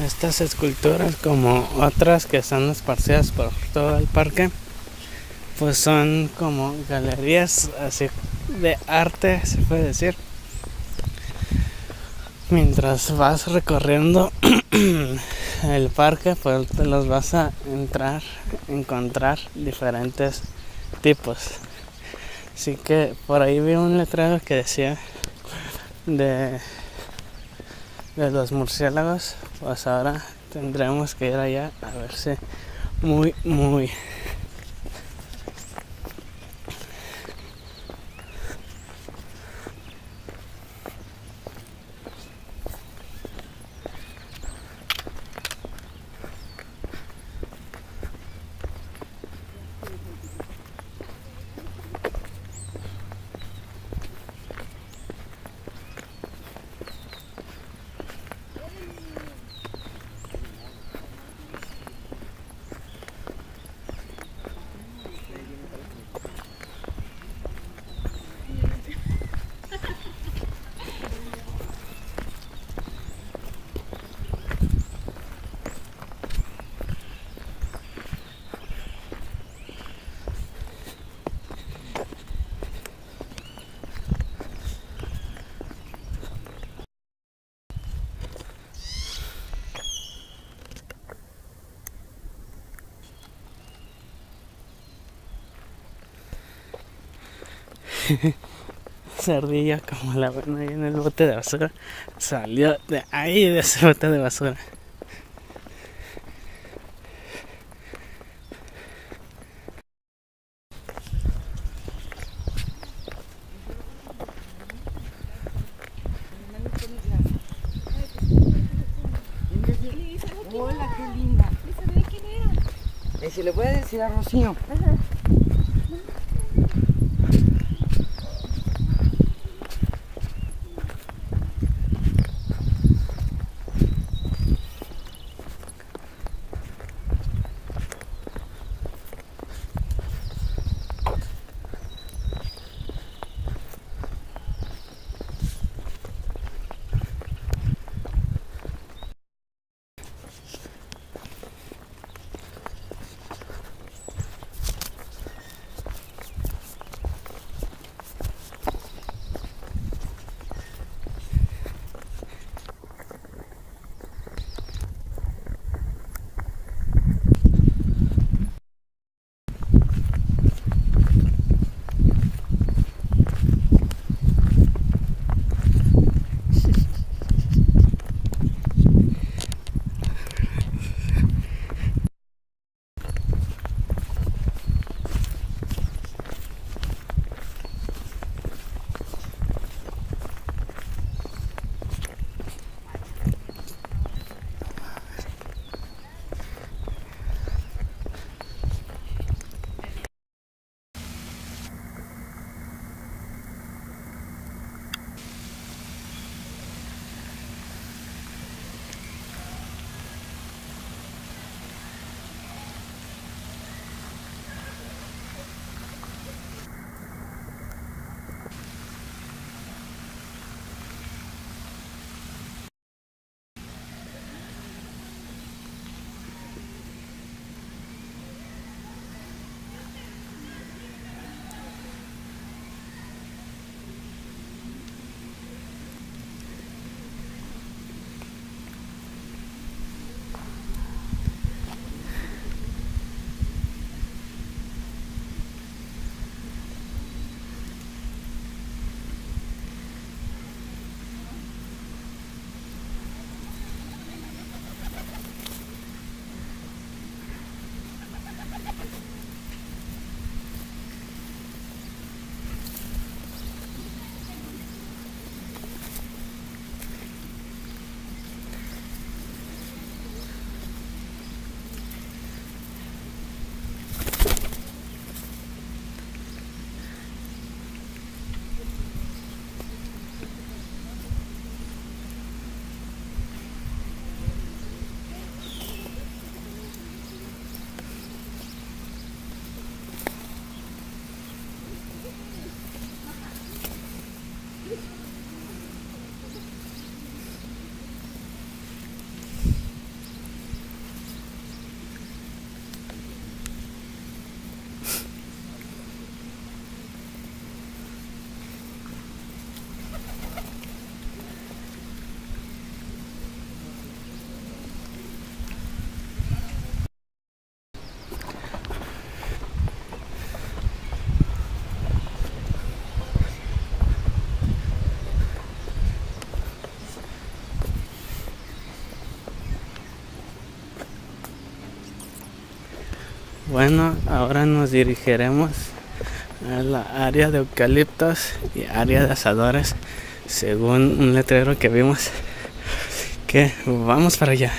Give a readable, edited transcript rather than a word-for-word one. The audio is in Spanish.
Estas esculturas, como otras que están esparcidas por todo el parque, pues son como galerías así de arte, se puede decir. Mientras vas recorriendo el parque, pues te los vas a encontrar diferentes tipos. Así que por ahí vi un letrero que decía de los murciélagos. Pues ahora tendremos que ir allá a ver si muy cerdilla como la ven ahí en el bote de basura. Salió de ahí, de ese bote de basura. Hola, qué linda. ¿Quién era? Se le voy a decir a Rocío. Ajá. Bueno, ahora nos dirigiremos a la área de eucaliptos y área de asadores, según un letrero que vimos, que vamos para allá.